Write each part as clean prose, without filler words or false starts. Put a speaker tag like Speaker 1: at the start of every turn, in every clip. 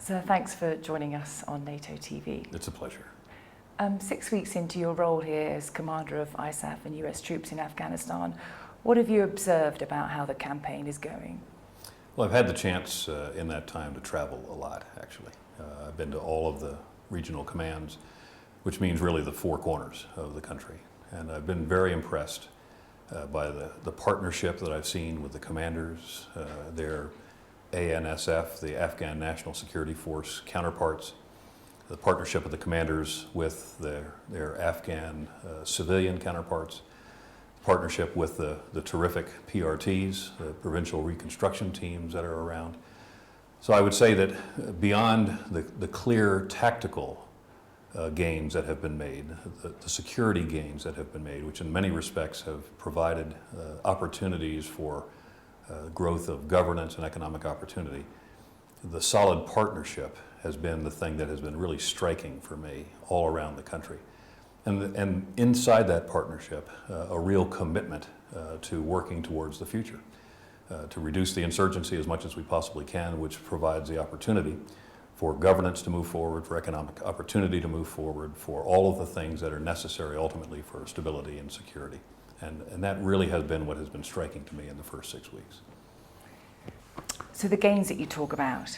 Speaker 1: Sir, thanks for joining us on NATO TV.
Speaker 2: It's a pleasure.
Speaker 1: 6 weeks into your role here as commander of ISAF and US troops in Afghanistan, what have you observed about how the campaign is going?
Speaker 2: Well, I've had the chance in that time to travel a lot, actually. I've been to all of the regional commands, which means really the four corners of the country. And I've been very impressed by the partnership that I've seen with the commanders, their ANSF, the Afghan National Security Force counterparts, the partnership of the commanders with their Afghan civilian counterparts, partnership with the terrific PRTs, the provincial reconstruction teams that are around. So I would say that beyond the clear tactical gains that have been made, the security gains that have been made, which in many respects have provided opportunities for growth of governance and economic opportunity, the solid partnership has been the thing that has been really striking for me all around the country. And inside that partnership, a real commitment to working towards the future, to reduce the insurgency as much as we possibly can, which provides the opportunity for governance to move forward, for economic opportunity to move forward, for all of the things that are necessary ultimately for stability and security. And that really has been what has been striking to me in the first 6 weeks.
Speaker 1: So the gains that you talk about,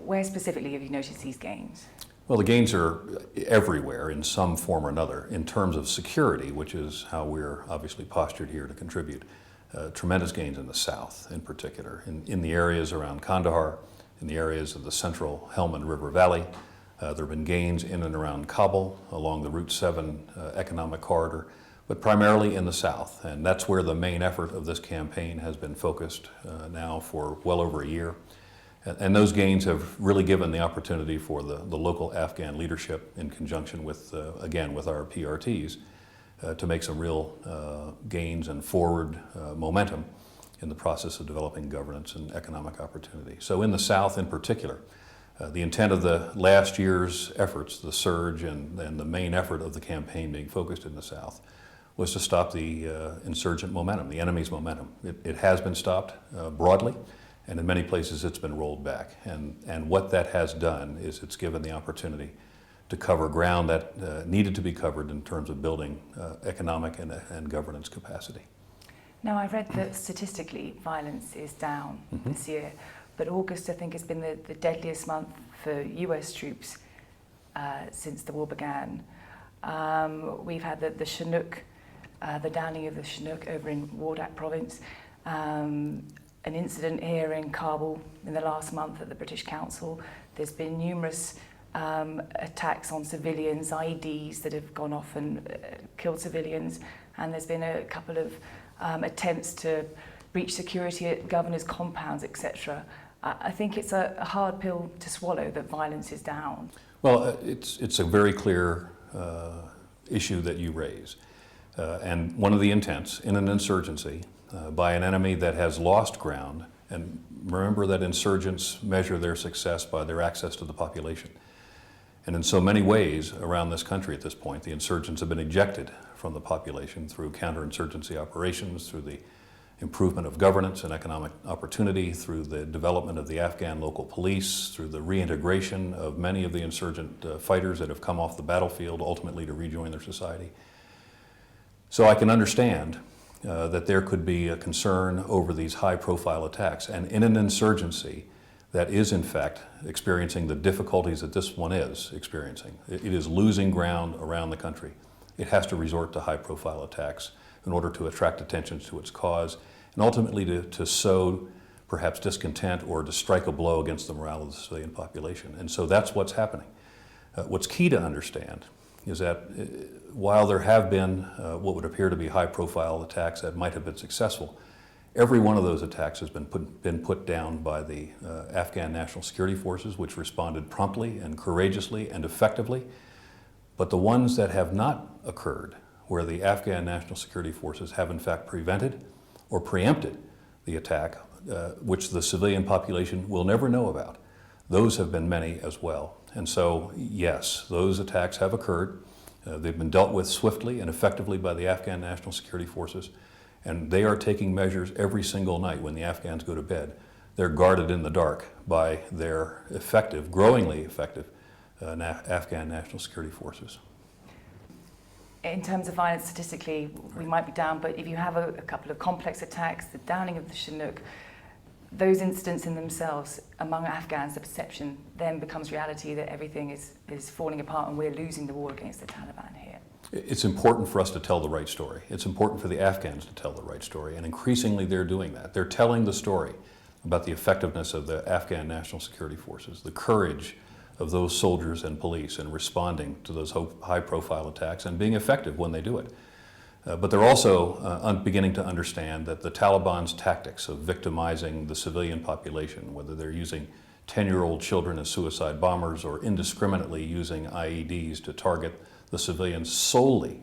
Speaker 1: where specifically have you noticed these gains?
Speaker 2: Well, the gains are everywhere in some form or another. In terms of security, which is how we're obviously postured here to contribute, tremendous gains in the south in particular, in the areas around Kandahar, in the areas of the central Helmand River Valley. There have been gains in and around Kabul along the Route 7 economic corridor, but primarily in the south. And that's where the main effort of this campaign has been focused now for well over a year. And those gains have really given the opportunity for the local Afghan leadership in conjunction with, again, with our PRTs to make some real gains and forward momentum in the process of developing governance and economic opportunity. So in the South in particular, the intent of the last year's efforts, the surge and the main effort of the campaign being focused in the South, was to stop the insurgent momentum, the enemy's momentum. It has been stopped broadly, and in many places it's been rolled back. And what that has done is it's given the opportunity to cover ground that needed to be covered in terms of building economic and governance capacity.
Speaker 1: Now, I've read that statistically violence is down this year, but August, I think, has been the deadliest month for US troops since the war began. We've had the Chinook, the downing of the Chinook over in Wardak province, an incident here in Kabul in the last month at the British Council. There's been numerous attacks on civilians, IEDs that have gone off and killed civilians, and there's been a couple of attempts to breach security at governors' compounds, etc. I think it's a hard pill to swallow that violence is down.
Speaker 2: Well, it's a very clear issue that you raise. And one of the intents in an insurgency by an enemy that has lost ground, and remember that insurgents measure their success by their access to the population. And in so many ways around this country at this point, the insurgents have been ejected from the population through counterinsurgency operations, through the improvement of governance and economic opportunity, through the development of the Afghan local police, through the reintegration of many of the insurgent fighters that have come off the battlefield ultimately to rejoin their society. So I can understand that there could be a concern over these high-profile attacks. And in an insurgency that is, in fact, experiencing the difficulties that this one is experiencing, it is losing ground around the country. It has to resort to high-profile attacks in order to attract attention to its cause and ultimately to sow perhaps discontent or to strike a blow against the morale of the civilian population. And so that's what's happening. What's key to understand is that while there have been what would appear to be high-profile attacks that might have been successful, every one of those attacks has been put down by the Afghan National Security Forces, which responded promptly and courageously and effectively. But the ones that have not occurred, where the Afghan National Security Forces have in fact prevented or preempted the attack, which the civilian population will never know about, those have been many as well. And so, yes, those attacks have occurred. They've been dealt with swiftly and effectively by the Afghan National Security Forces, and they are taking measures every single night when the Afghans go to bed they're guarded in the dark by their effective, growingly effective, Afghan National Security Forces.
Speaker 1: In terms of violence, statistically, we might be down, but if you have a couple of complex attacks, the downing of the Chinook, those incidents in themselves, among Afghans, the perception then becomes reality that everything is falling apart and we're losing the war against the Taliban here.
Speaker 2: It's important for us to tell the right story. It's important for the Afghans to tell the right story, and increasingly they're doing that. They're telling the story about the effectiveness of the Afghan National Security Forces, the courage of those soldiers and police in responding to those high-profile attacks and being effective when they do it. But they're also beginning to understand that the Taliban's tactics of victimizing the civilian population, whether they're using 10-year-old children as suicide bombers or indiscriminately using IEDs to target the civilians solely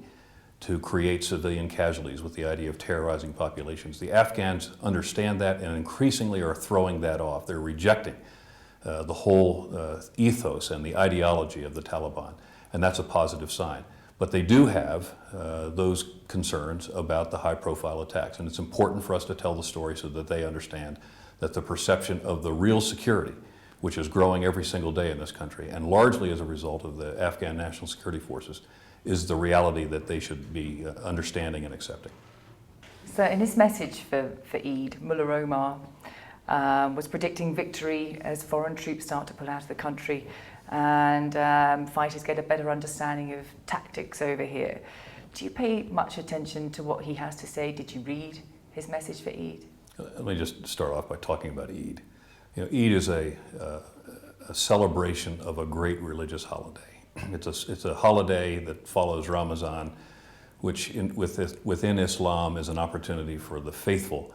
Speaker 2: to create civilian casualties with the idea of terrorizing populations. The Afghans understand that and increasingly are throwing that off. They're rejecting the whole ethos and the ideology of the Taliban, and that's a positive sign. But they do have those concerns about the high-profile attacks, and it's important for us to tell the story so that they understand that the perception of the real security, which is growing every single day in this country, and largely as a result of the Afghan National Security Forces, is the reality that they should be understanding and accepting.
Speaker 1: So in his message for Eid, Mullah Omar was predicting victory as foreign troops start to pull out of the country and fighters get a better understanding of tactics over here. Do you pay much attention to what he has to say? Did you read his message for Eid?
Speaker 2: Let me just start off by talking about Eid. You know, Eid is a celebration of a great religious holiday. It's a holiday that follows Ramadan, which within Islam is an opportunity for the faithful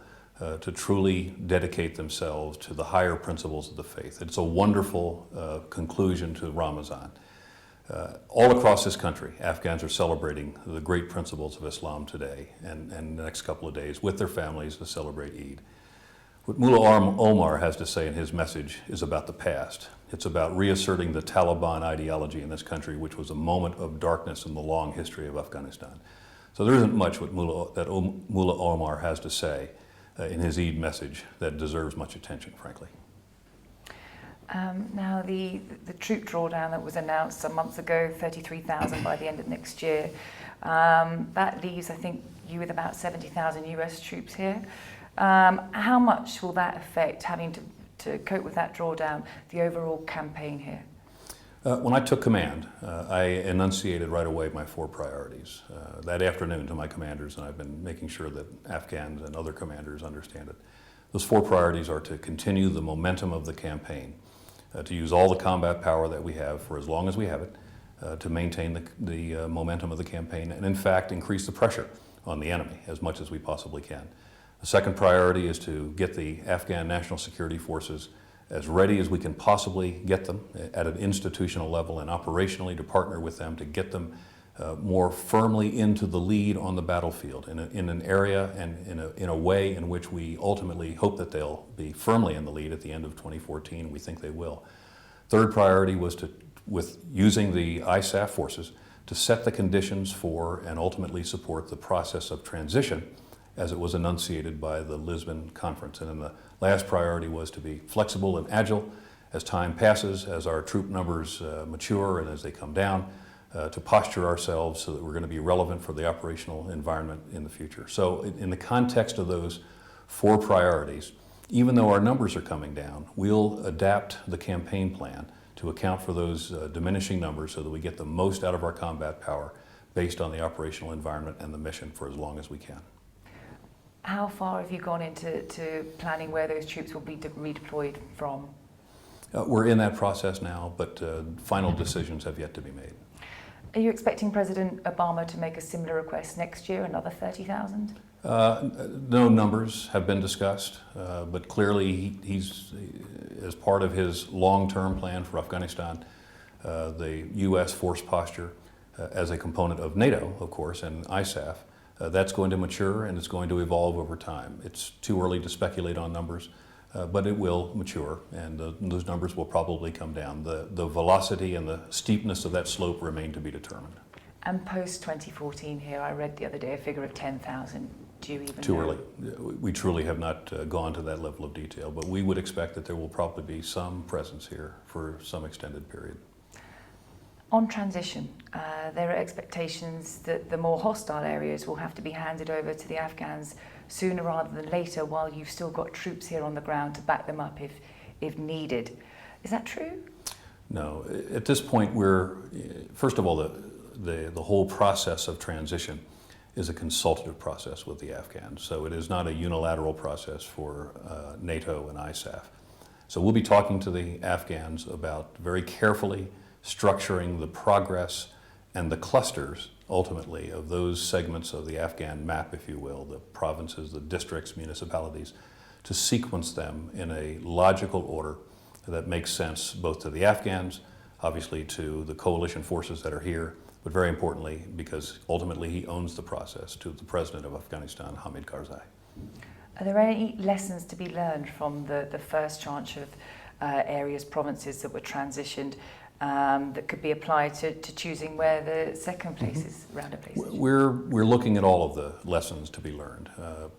Speaker 2: to truly dedicate themselves to the higher principles of the faith. It's a wonderful conclusion to Ramadan. All across this country, Afghans are celebrating the great principles of Islam today and the next couple of days with their families to celebrate Eid. What Mullah Omar has to say in his message is about the past. It's about reasserting the Taliban ideology in this country, which was a moment of darkness in the long history of Afghanistan. So there isn't much that Mullah Omar has to say in his Eid message that deserves much attention, frankly.
Speaker 1: Now, the troop drawdown that was announced some months ago, 33,000 by the end of next year, that leaves, I think, you with about 70,000 US troops here. How much will that affect, having to cope with that drawdown, the overall campaign here?
Speaker 2: When I took command, I enunciated right away my 4 priorities that afternoon to my commanders, and I've been making sure that Afghans and other commanders understand it. Those 4 priorities are to continue the momentum of the campaign, to use all the combat power that we have for as long as we have it, to maintain the momentum of the campaign, and in fact increase the pressure on the enemy as much as we possibly can. The second priority is to get the Afghan National Security Forces as ready as we can possibly get them at an institutional level and operationally to partner with them to get them more firmly into the lead on the battlefield in an area and in a way in which we ultimately hope that they'll be firmly in the lead at the end of 2014. We think they will. Third priority was with using the ISAF forces to set the conditions for and ultimately support the process of transition as it was enunciated by the Lisbon Conference. And then the last priority was to be flexible and agile as time passes, as our troop numbers mature and as they come down, to posture ourselves so that we're going to be relevant for the operational environment in the future. So in the context of those 4 priorities, even though our numbers are coming down, we'll adapt the campaign plan to account for those diminishing numbers so that we get the most out of our combat power based on the operational environment and the mission for as long as we can.
Speaker 1: How far have you gone into planning where those troops will be redeployed from?
Speaker 2: We're in that process now, but final decisions have yet to be made.
Speaker 1: Are you expecting President Obama to make a similar request next year, another 30,000?
Speaker 2: No numbers have been discussed, but clearly he's, as part of his long-term plan for Afghanistan, the U.S. force posture as a component of NATO, of course, and ISAF, that's going to mature and it's going to evolve over time. It's too early to speculate on numbers, but it will mature and those numbers will probably come down. The velocity and the steepness of that slope remain to be determined.
Speaker 1: And post 2014 here, I read the other day a figure of 10,000 do you even
Speaker 2: Too
Speaker 1: know?
Speaker 2: early. We truly have not gone to that level of detail, but we would expect that there will probably be some presence here for some extended period.
Speaker 1: On transition, there are expectations that the more hostile areas will have to be handed over to the Afghans sooner rather than later, while you've still got troops here on the ground to back them up if needed. Is that true?
Speaker 2: No. At this point, first of all, the whole process of transition is a consultative process with the Afghans. So it is not a unilateral process for NATO and ISAF. So we'll be talking to the Afghans about very carefully structuring the progress and the clusters, ultimately, of those segments of the Afghan map, if you will, the provinces, the districts, municipalities, to sequence them in a logical order that makes sense both to the Afghans, obviously to the coalition forces that are here, but very importantly, because ultimately he owns the process, to the president of Afghanistan, Hamid Karzai.
Speaker 1: Are there any lessons to be learned from the first tranche of areas, provinces that were transitioned that could be applied to choosing where the second places, round of places?
Speaker 2: We're looking at all of the lessons to be learned.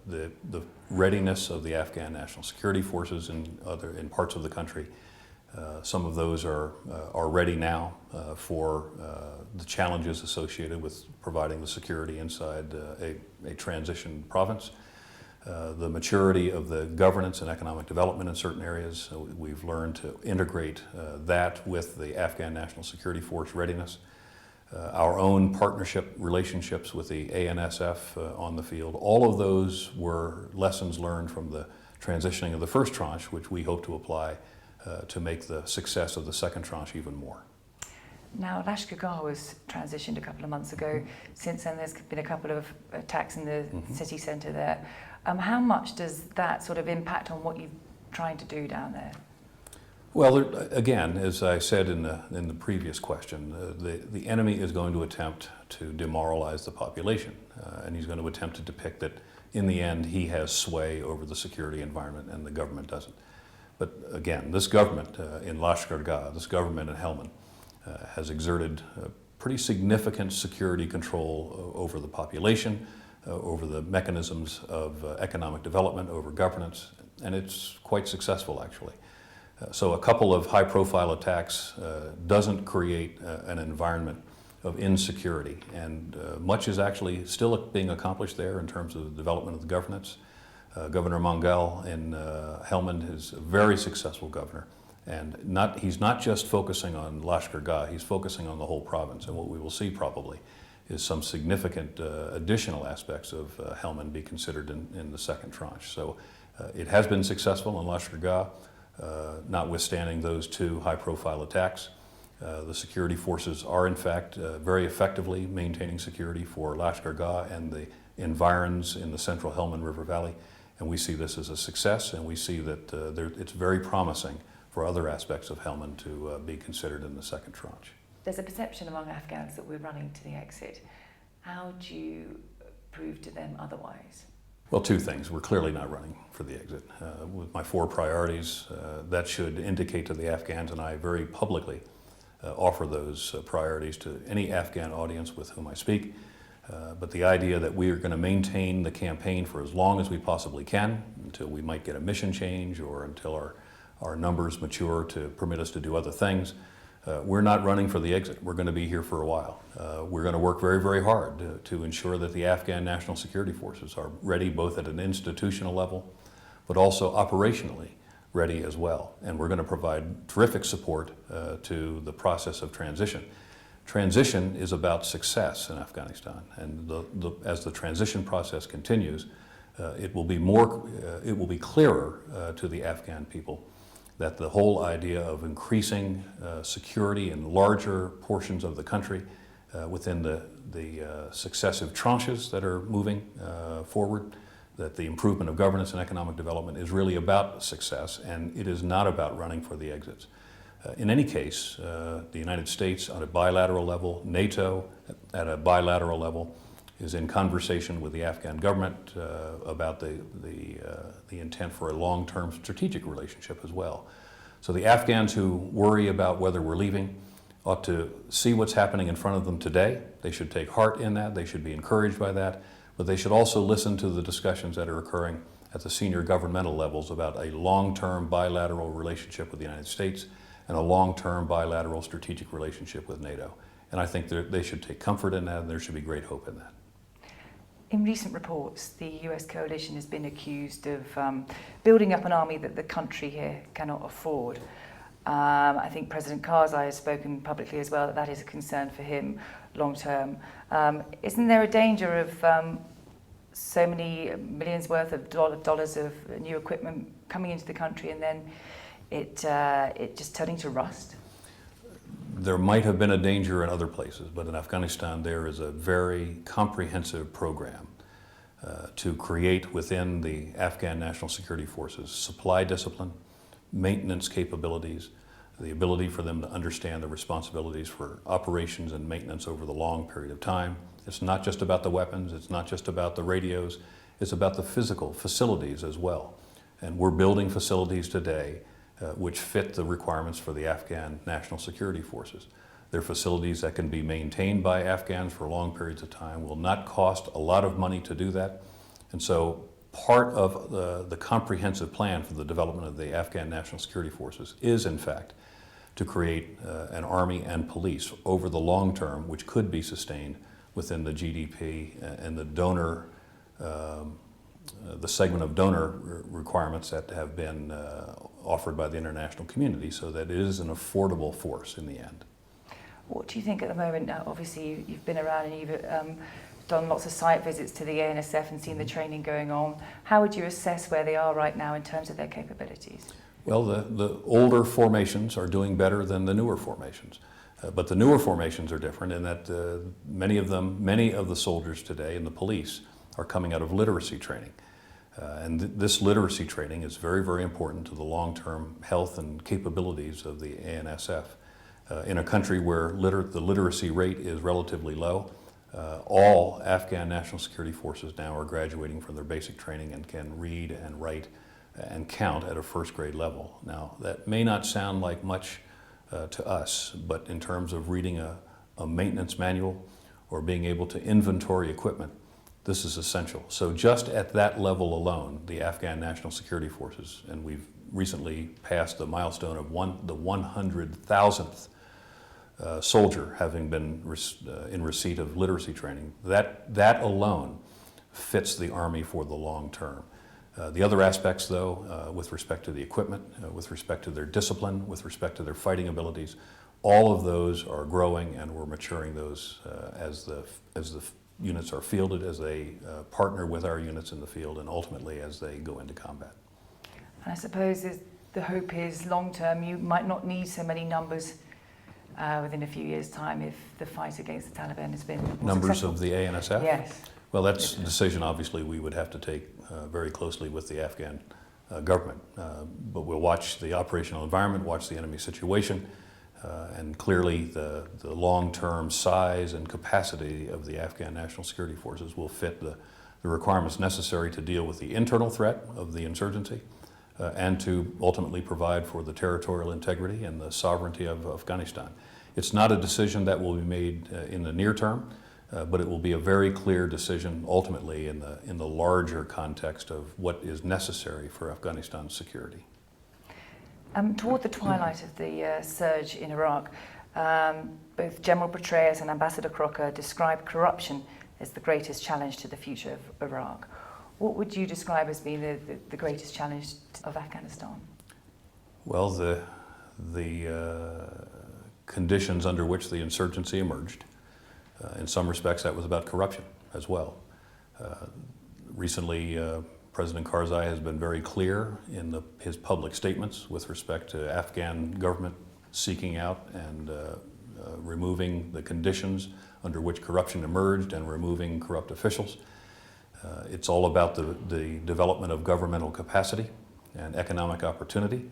Speaker 2: The readiness of the Afghan National Security Forces in parts of the country. Some of those are ready now for the challenges associated with providing the security inside a transition province. The maturity of the governance and economic development in certain areas. So we've learned to integrate that with the Afghan National Security Force readiness. Our own partnership relationships with the ANSF on the field. All of those were lessons learned from the transitioning of the first tranche, which we hope to apply to make the success of the second tranche even more.
Speaker 1: Now, Lashkar was transitioned a couple of months ago. Since then, there's been a couple of attacks in the city centre there. How much does that sort of impact on what you're trying to do down there?
Speaker 2: Well, again, as I said in the previous question, the enemy is going to attempt to demoralize the population, and he's going to attempt to depict that in the end he has sway over the security environment and the government doesn't. But again, this government in Lashkar, this government in Helmand, has exerted pretty significant security control over the population, over the mechanisms of economic development, over governance, and it's quite successful actually. So a couple of high-profile attacks doesn't create an environment of insecurity, and much is actually still being accomplished there in terms of the development of the governance. Governor Mangal in Helmand is a very successful governor, and he's not just focusing on Lashkar, he's focusing on the whole province, and what we will see probably is some significant additional aspects of Helmand be considered in the second tranche. So it has been successful in Lashkar, notwithstanding those two high-profile attacks. The security forces are in fact very effectively maintaining security for Lashkar and the environs in the central Helmand River Valley, and we see this as a success, and we see that it's very promising for other aspects of Helmand to be considered in the second tranche.
Speaker 1: There's a perception among Afghans that we're running to the exit. How do you prove to them otherwise?
Speaker 2: Well, two things. We're clearly not running for the exit. With my 4 priorities, that should indicate to the Afghans, and I very publicly offer those priorities to any Afghan audience with whom I speak. But the idea that we are going to maintain the campaign for as long as we possibly can, until we might get a mission change or until our numbers mature to permit us to do other things. We're not running for the exit. We're going to be here for a while. We're going to work very, very hard to ensure that the Afghan National Security Forces are ready both at an institutional level, but also operationally ready as well. And we're going to provide terrific support to the process of transition. Transition is about success in Afghanistan, and as the transition process continues, it will be clearer to the Afghan people that the whole idea of increasing security in larger portions of the country within the successive tranches that are moving forward, that the improvement of governance and economic development is really about success, and it is not about running for the exits. In any case, the United States on a bilateral level, NATO at a bilateral level, is in conversation with the Afghan government about the intent for a long-term strategic relationship as well. So the Afghans who worry about whether we're leaving ought to see what's happening in front of them today. They should take heart in that. They should be encouraged by that. but they should also listen to the discussions that are occurring at the senior governmental levels about a long-term bilateral relationship with the United States and a long-term bilateral strategic relationship with NATO. And I think they should take comfort in that, and there should be great hope in that.
Speaker 1: In recent reports, the US coalition has been accused of building up an army that the country here cannot afford. I think President Karzai has spoken publicly as well that that is a concern for him long term. Isn't there a danger of so many millions worth of dollars of new equipment coming into the country and then it just turning to rust?
Speaker 2: There might have been a danger in other places, but in Afghanistan there is a very comprehensive program to create within the Afghan National Security Forces supply discipline, maintenance capabilities, the ability for them to understand the responsibilities for operations and maintenance over the long period of time. It's not just about the weapons, it's not just about the radios, it's about the physical facilities as well. And we're building facilities today which fit the requirements for the Afghan National Security Forces. They're facilities that can be maintained by Afghans for long periods of time, will not cost a lot of money to do that. And so part of the comprehensive plan for the development of the Afghan National Security Forces is, in fact, to create an army and police over the long term, which could be sustained within the GDP and the donor, the segment of donor requirements that have been offered by the international community, so that it is an affordable force in the end.
Speaker 1: What do you think at the moment? Obviously, you've been around and you've done lots of site visits to the ANSF and seen the training going on. How would you assess where they are right now in terms of their capabilities?
Speaker 2: Well, the older formations are doing better than the newer formations. But the newer formations are different in that many of the soldiers today and the police are coming out of literacy training. And this literacy training is very, very important to the long-term health and capabilities of the ANSF. In a country where the literacy rate is relatively low, all Afghan National Security Forces now are graduating from their basic training and can read and write and count at a first grade level. Now, that may not sound like much to us, but in terms of reading a maintenance manual or being able to inventory equipment, this is essential. So just at that level alone, the Afghan National Security Forces, and we've recently passed the milestone of the 100,000th soldier having been in receipt of literacy training, that alone fits the Army for the long term. The other aspects, though, with respect to the equipment, with respect to their discipline, with respect to their fighting abilities, all of those are growing, and we're maturing those as the units are fielded, as they partner with our units in the field, and ultimately as they go into combat.
Speaker 1: And I suppose the hope is long term you might not need so many numbers within a few years' time if the fight against the Taliban has been more
Speaker 2: Numbers
Speaker 1: successful.
Speaker 2: of the ANSF?
Speaker 1: Yes.
Speaker 2: Well, that's a decision obviously we would have to take very closely with the Afghan government. But we'll watch the operational environment, watch the enemy situation, and clearly the long-term size and capacity of the Afghan National Security Forces will fit the requirements necessary to deal with the internal threat of the insurgency and to ultimately provide for the territorial integrity and the sovereignty of Afghanistan. It's not a decision that will be made in the near term, but it will be a very clear decision ultimately in the larger context of what is necessary for Afghanistan's security.
Speaker 1: Toward the twilight of the surge in Iraq, both General Petraeus and Ambassador Crocker described corruption as the greatest challenge to the future of Iraq. What would you describe as being the greatest challenge of Afghanistan?
Speaker 2: Well, the conditions under which the insurgency emerged, in some respects that was about corruption as well. Recently, President Karzai has been very clear in his public statements with respect to Afghan government seeking out and removing the conditions under which corruption emerged and removing corrupt officials. It's all about the development of governmental capacity and economic opportunity.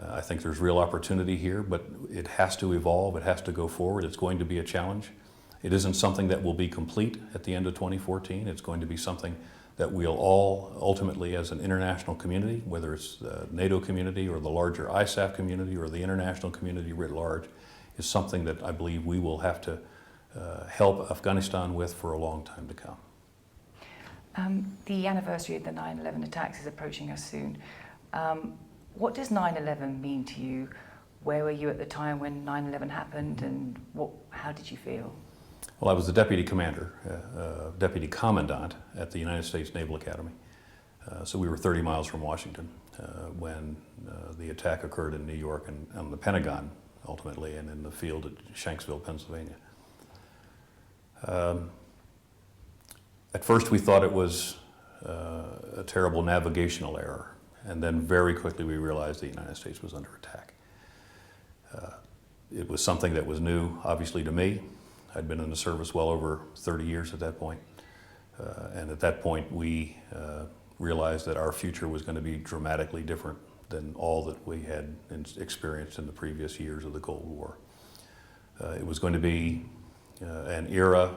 Speaker 2: I think there's real opportunity here, but it has to evolve, it has to go forward. It's going to be a challenge. It isn't something that will be complete at the end of 2014. It's going to be something that we'll all ultimately, as an international community, whether it's the NATO community or the larger ISAF community or the international community writ large, is something that I believe we will have to help Afghanistan with for a long time to come.
Speaker 1: The anniversary of the 9/11 attacks is approaching us soon. What does 9/11 mean to you? Where were you at the time when 9/11 happened, and how did you feel?
Speaker 2: Well, I was the deputy commander, deputy commandant at the United States Naval Academy. So we were 30 miles from Washington when the attack occurred in New York and on the Pentagon, ultimately, and in the field at Shanksville, Pennsylvania. At first we thought it was a terrible navigational error, and then very quickly we realized the United States was under attack. It was something that was new, obviously, to me. I'd been in the service well over 30 years at that point, and at that point we realized that our future was going to be dramatically different than all that we had experienced in the previous years of the Cold War. It was going to be an era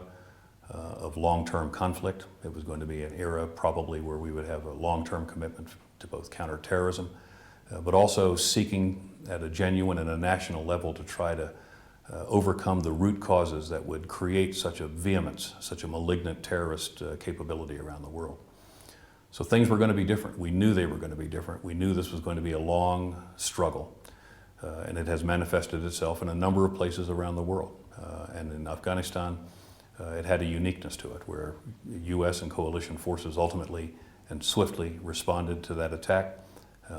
Speaker 2: of long-term conflict. It was going to be an era probably where we would have a long-term commitment to both counterterrorism, but also seeking at a genuine and a national level to try to overcome the root causes that would create such a vehemence, such a malignant terrorist capability around the world. So things were going to be different. We knew they were going to be different. We knew this was going to be a long struggle, and it has manifested itself in a number of places around the world. And in Afghanistan, it had a uniqueness to it, where U.S. and coalition forces ultimately and swiftly responded to that attack,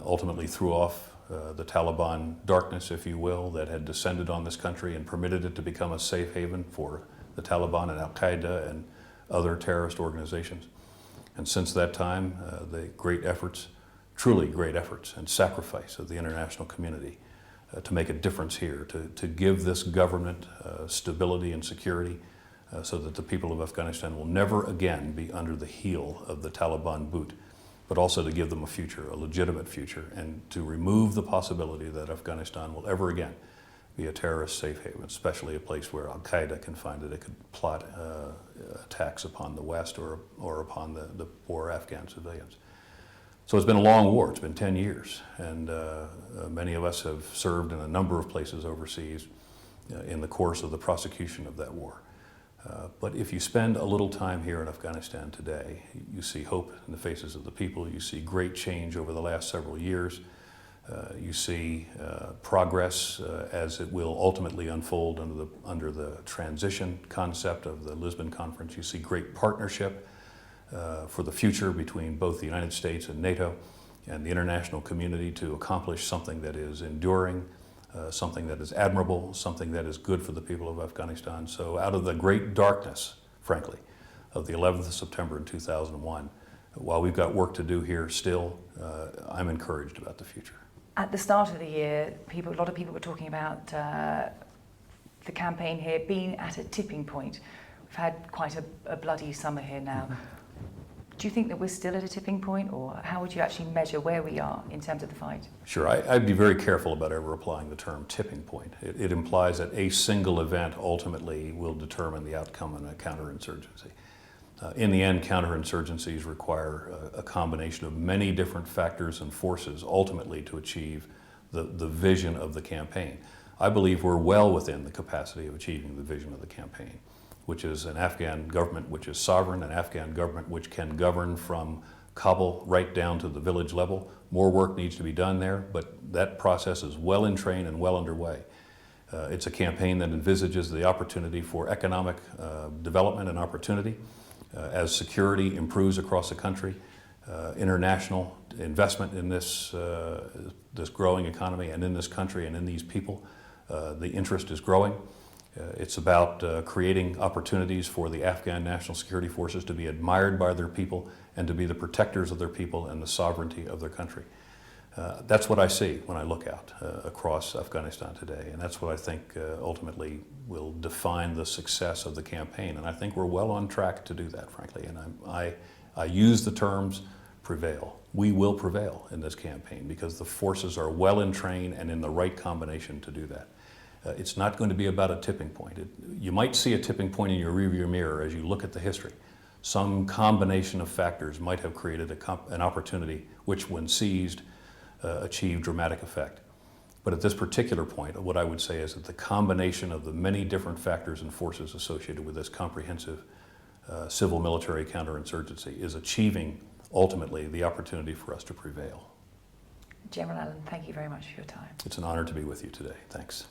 Speaker 2: ultimately threw off the Taliban darkness, if you will, that had descended on this country and permitted it to become a safe haven for the Taliban and Al-Qaeda and other terrorist organizations. And since that time, the great efforts, truly great efforts and sacrifice of the international community to make a difference here, to give this government stability and security so that the people of Afghanistan will never again be under the heel of the Taliban boot, but also to give them a future, a legitimate future, and to remove the possibility that Afghanistan will ever again be a terrorist safe haven, especially a place where Al-Qaeda can find that it could plot attacks upon the West or upon the poor Afghan civilians. So it's been a long war. It's been 10 years, and many of us have served in a number of places overseas in the course of the prosecution of that war. But if you spend a little time here in Afghanistan today, you see hope in the faces of the people. You see great change over the last several years. You see progress as it will ultimately unfold under the transition concept of the Lisbon Conference. You see great partnership for the future between both the United States and NATO and the international community to accomplish something that is enduring, something that is admirable, something that is good for the people of Afghanistan. So out of the great darkness, frankly, of the 11th of September in 2001, while we've got work to do here still, I'm encouraged about the future.
Speaker 1: At the start of the year, a lot of people were talking about the campaign here being at a tipping point. We've had quite a bloody summer here now. Mm-hmm. Do you think that we're still at a tipping point, or how would you actually measure where we are in terms of the fight? Sure,
Speaker 2: I'd be very careful about ever applying the term tipping point. It implies that a single event ultimately will determine the outcome in a counterinsurgency. In the end, counterinsurgencies require a combination of many different factors and forces ultimately to achieve the vision of the campaign. I believe we're well within the capacity of achieving the vision of the campaign, which is an Afghan government which is sovereign, an Afghan government which can govern from Kabul right down to the village level. More work needs to be done there, but that process is well in train and well underway. It's a campaign that envisages the opportunity for economic development and opportunity as security improves across the country. International investment in this growing economy and in this country and in these people, the interest is growing. It's about creating opportunities for the Afghan National Security Forces to be admired by their people and to be the protectors of their people and the sovereignty of their country. That's what I see when I look out across Afghanistan today, and that's what I think ultimately will define the success of the campaign. And I think we're well on track to do that, frankly. And I use the terms prevail. We will prevail in this campaign because the forces are well in train and in the right combination to do that. It's not going to be about a tipping point. You might see a tipping point in your rearview mirror as you look at the history. Some combination of factors might have created an opportunity which, when seized, achieved dramatic effect. But at this particular point, what I would say is that the combination of the many different factors and forces associated with this comprehensive civil-military counterinsurgency is achieving, ultimately, the opportunity for us to prevail.
Speaker 1: General Allen, thank you very much for your time.
Speaker 2: It's an honor to be with you today. Thanks.